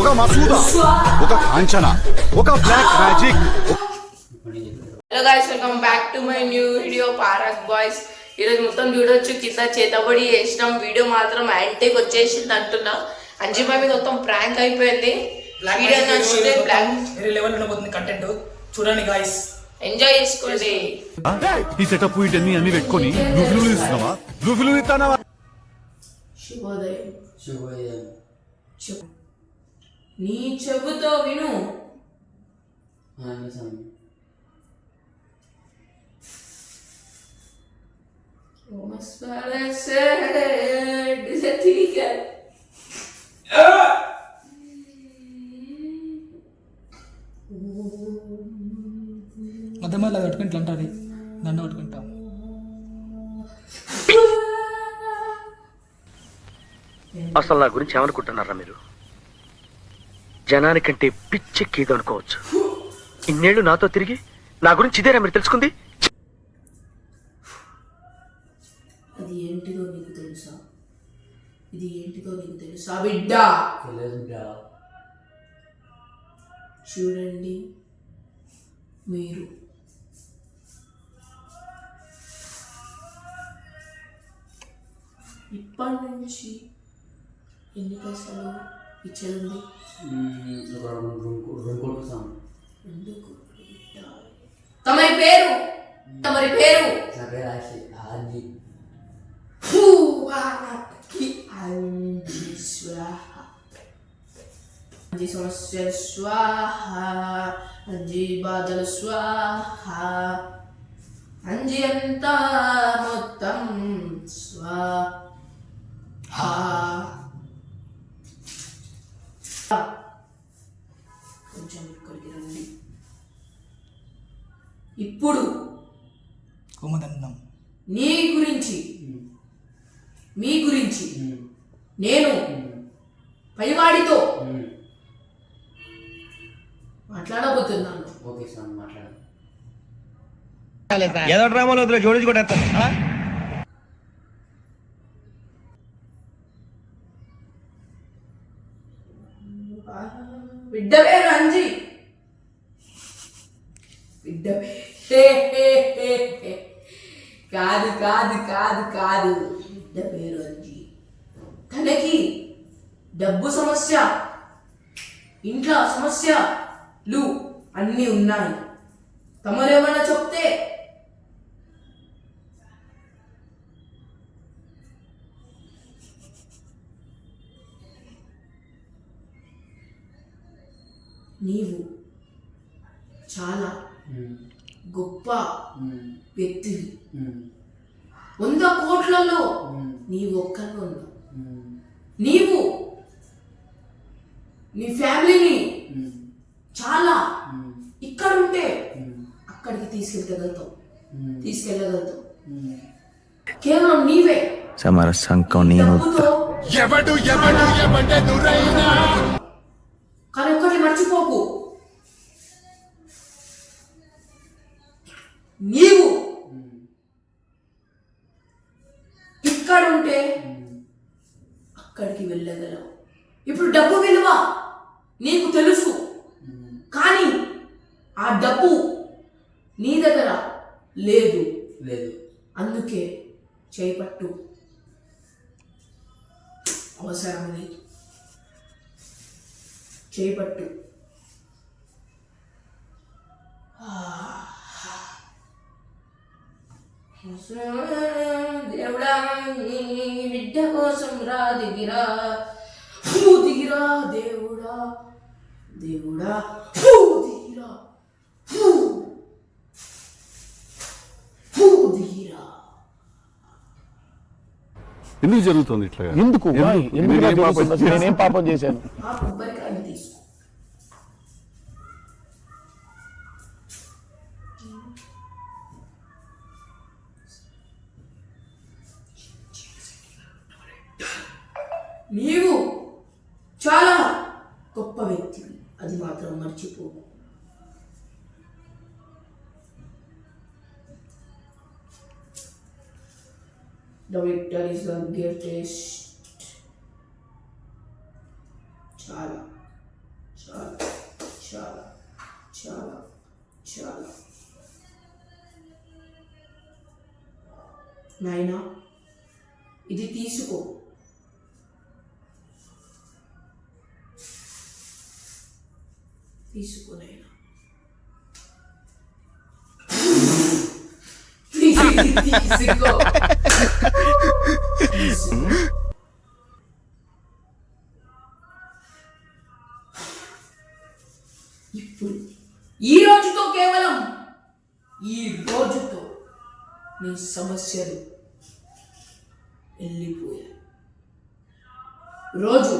ఒక మసూదా, ఒక కాంచన, ఒక black magic. Hello guys, welcome back to my new video పారక్ బాయ్స్. ఈరోజు మొత్తం చూడొచ్చు, కింద చేతబడి చేసినాం. వీడియో మాత్రం యాంటీకి వచ్చేసింది అంటున్నా. అంజిమా మీద మొత్తం ప్రాంక్ అయిపోయింది. వీడియో నచ్చితే వేరే లెవెల్ ఉండబోతుంది కంటెంట్, చూడండి గాయ్స్, ఎంజాయ్ చేసుకోండి. ఈ సెటప్ అన్ని పెట్టుకొని నువ్వు ఇస్తున్నావా, నువ్వు ఇస్తానవా? శుభోదయం. శుభోదయం. నీ చెబుతో విను. మధ్య మళ్ళీ కట్టుకుంటా అంటారు, దండ కట్టుకుంటాం. అసలు నా గురించి ఏమనుకుంటున్నారా మీరు? జనానికంటే పిచ్చెక్కేది అనుకోవచ్చు. ఇన్నేళ్లు నాతో తిరిగి నా గురించి ఇదేనా మీరు తెలుసుకుంది? అది ఏంటిదో నీకు తెలుసా? ఇది ఏంటిదో నీకు తెలుసా బిడ్డ? చూడండి, మీరు ఇప్పటి నుంచి ఎన్ని పైసలు ఇచ్చేది? తమరి పేరు? తమరి పేరు? అంజి సమస్య స్వాహ, అంజి బాధలు స్వాహ, అంజి అంతా మొత్తం స్వాహ. కొంచెం ఇక్కడికి రండి. ఇప్పుడు నీ గురించి, మీ గురించి నేను పైవాడితో మాట్లాడబోతున్నాను. ఏదో డ్రామాలో జోడించుకుంటా. బిడ్డ పేరు అంజి. బిడ్డ కాదు కాదు కాదు కాదు, బిడ్డ పేరు అంజి. తనకి డబ్బు సమస్య, ఇంట్లో సమస్యలు అన్నీ ఉన్నాయి. తమరేమన్నా చెప్తే నీవు చాలా గొప్ప వ్యక్తివి. 100 కోట్లలో నీవు ఒక్కరు ఉన్నావు. నీవు నీ ఫ్యామిలీని చాలా ఇక్కడ ఉంటే అక్కడికి తీసుకెళ్ళగలుగుతావు. కేవలం నీవే. కానీ ఒక్కటి మర్చిపోకు, నీవు ఇక్కడుంటే అక్కడికి వెళ్ళగలవు. ఇప్పుడు డబ్బు విలువ నీకు తెలుసు, కానీ ఆ డబ్బు నీ దగ్గర లేదు. అందుకే చేపట్టు, అవసరం లేదు, చేపట్టు. దేవుడా, బిడ్డ కోసం రా, దిగిరా దిగిరా, దేవుడా దేవుడా దిగిరా దిగిరా. ఎందుకు జరుగుతుంది ఇట్లా? ఎందుకు నేనేం పాపం చేశాను? ఆ కొబ్బరికాయని తీసుకో. నీవు చాలా గొప్ప వ్యక్తివి, అది మాత్రం మర్చిపోకు. The victor is the greatest. చాలా చాలా చాలా చాలా చాలా. నాయనా ఇది తీసుకో. తీసుకో నాయనా. తీసుకో. ఇప్పుడు ఈ రోజుతో కేవలం ఈ రోజుతో నీ సమస్యలు వెళ్ళిపోయాయి. రోజు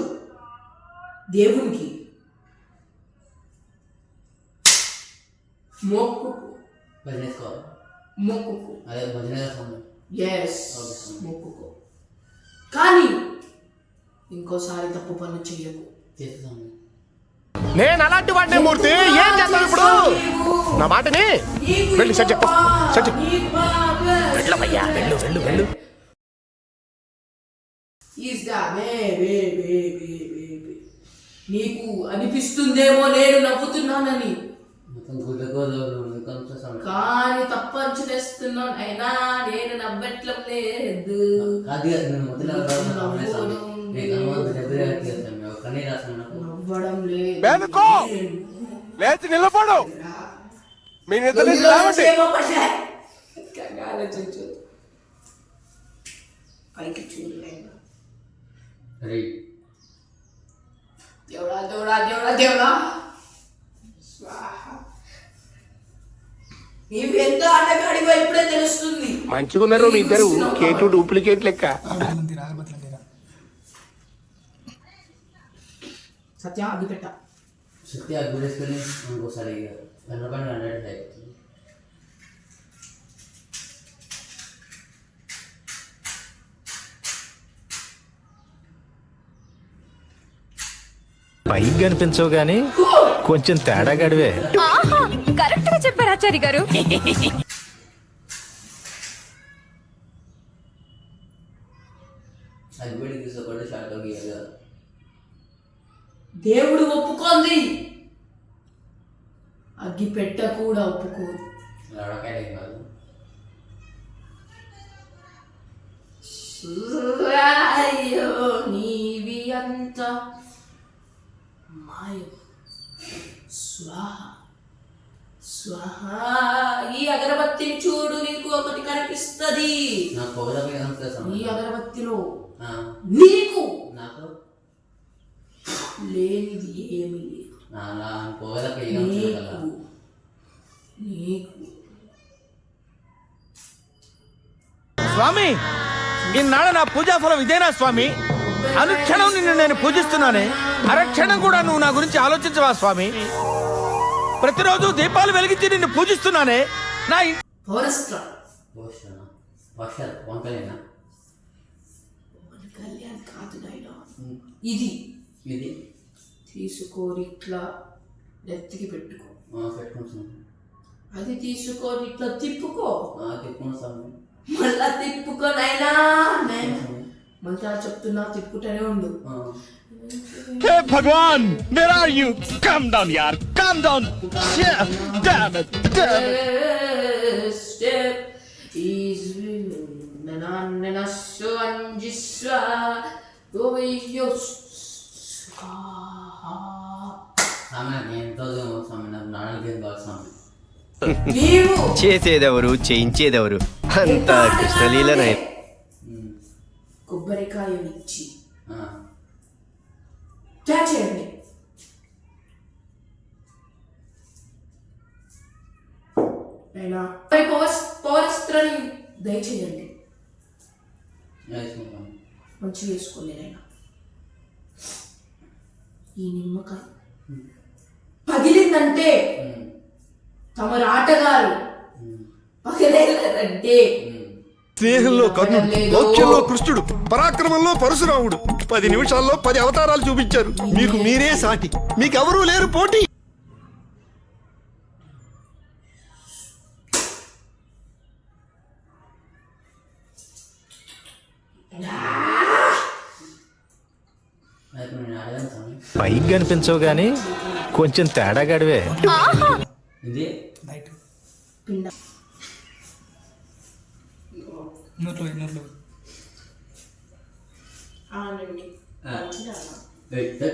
దేవునికి మొక్కుకు. మొక్కుకు. ఎస్, మొక్కుకో. కానీ ఇంకోసారి తప్పు పనులు చెయ్యకు. నేను అలాంటి వాడిని మూర్తి. ఏం చేస్తావు ఇప్పుడు? నా మాటని వెళ్ళు. సజ్జ సజ్జ వెళ్ళవయ్యా, వెళ్ళు వెళ్ళు వెళ్ళు. నీకు అనిపిస్తుందేమో నేను నవ్వుతున్నానని, కానీ తప్పు అంచనేస్తున్నాను. అయినా నేను నవ్వట్లం లేదు. నవ్వడం లేదు. లేచి నిలబడు. మీ నిద్ర ఆలోచించు. పైకి చూడు. దేవుడా దేవుడా దేవుడా దేవుడా నీవు ఎంత ఆటగాడివో ఇప్పుడే తెలుస్తుంది. మంచిగున్నారు మీ ఇద్దరు. కేటు డూప్లికేట్ లెక్క. సత్య అగ్గి పెట్ట. సత్య అగ్గి వేసుకొని ఇంకోసారి వెనపడి హండ్రెడ్ అయిపోతుంది. పైకి కనిపించవు గాని కొంచెం తేడా గడివే. కరెక్ట్ గా చెప్పారు ఆచార్య గారు. అగ్గిపెట్టి తీసుకోకుండా షార్ట్ గీయాలి. దేవుడు ఒప్పుకోంది, అగ్గి పెట్ట కూడా ఒప్పుకోదు. అయ్యో నీవి అంత మాయం. స్వాహ స్వాహ. ఈ అగరబత్తిని చూడు, నీకు ఒకటి కనిపిస్తుంది. ఈ అగరబత్తిలో నీకు లేనిది ఏమి లేదు. నీకు స్వామి, ఈనాడు నా పూజా ఫలం ఇదేనా స్వామి? అనుక్షణం నిన్ను నేను పూజిస్తున్నానే, అరక్షణం కూడా నువ్వు నా గురించి ఆలోచించవా స్వామి? ప్రతిరోజు దీపాలు వెలిగించి నిన్ను పూజిస్తున్నానే. నా కళ్యాణ్ కాదు నాయనా, ఇది ఇది తీసుకోని ఇట్లా నెత్తికి పెట్టుకో. అది తీసుకొని ఇట్లా తిప్పుకో. మళ్ళా తిప్పుకో నాయనా. మంత్రా చెప్తున్నా, తిప్పుకుంటూనే ఉండు. हे भगवान, where are you? Calm down यार, calm down. Damn it, damn it. Step is nanananasu anjiswa goviyo నీవు చేసేదెవరు, చేయించేదెవరు? అంతా కృష్ణలీలనే. కొబ్బరికాయ ఇచ్చి చేయండి. అయినా పౌరస్త్రాన్ని దయచేయండి. మంచిగా వేసుకోండి అయినా. ఈ నిమ్మకాయ పగిలిందంటే తమరు ఆటగారు, పగిలేదంటే స్నేహంలో కర్ణుడు, మోక్షంలో కృష్ణుడు, పరాక్రమంలో పరశురాముడు 10 నిమిషాల్లో 10 అవతారాలు చూపించారు. మీకు మీరే సాటి, మీకెవరూ లేరు పోటీ. పైకి కనిపించవు గాని కొంచెం తేడాగాడివే. ఇది రైట్ పిండ నోట్లో ఆనండి వెయిట్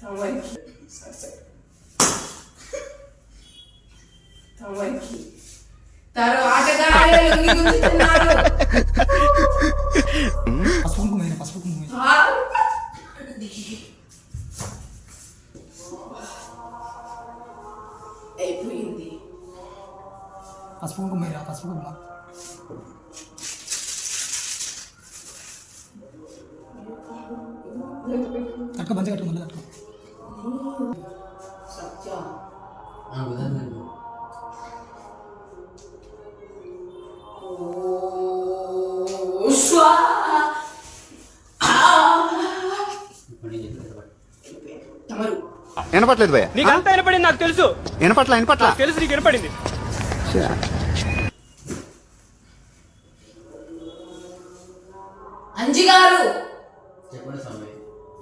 తమకి తమకి తరు ఆటగాడే లొంగి గుంజుతున్నారు. పసుపు కుంకుమ వేయరా, పసుపు కుంకుమ వేయరా. అయిపోయింది. పసుపు కుంకుమ వేయరా, పసుపు కుంకుమ. కట్టుకో, మంచిగా కట్టుకో, మళ్ళీ కట్టుకో. సత్య కుదరదు. తమరు వినపట్లేదు భయ నీకు అంతా వినపడింది నాకు తెలుసు. వినపట్ల తెలుసు నీకు వినపడింది. అంజి గారు చెప్పండి స్వామి.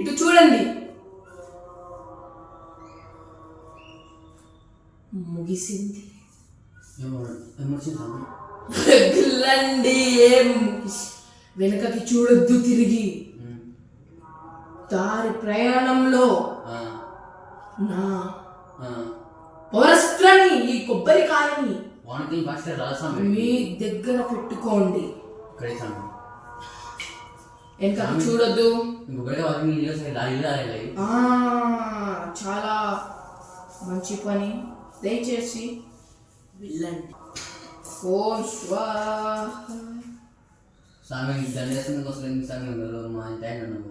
ఇటు చూడండి. ముగిసింది. ఏమొచ్చింది స్వామి? రగులండి. ఏం వెనకకి చూడొద్దు తిరిగి. దారి ప్రయాణంలో నా పౌరస్త్రాన్ని ఈ కొబ్బరికాయని వానికి భాష రాదు స్వామి. మీ దగ్గర పెట్టుకోండి. ఇక్కడే స్వామి. వెనకకి చూడొద్దు. ఇంకొకటి వాళ్ళకి ఇల్లు రాయాలి. చాలా మంచి పని. దయచేసి వెళ్ళండి. ఓం స్వాహ. స్వామి దాన్ని వేసుకునే కోసం ఎందుకు స్వామి ఉన్నారు? మా ఇంటి ఆయన ఉన్నాము.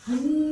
అంజి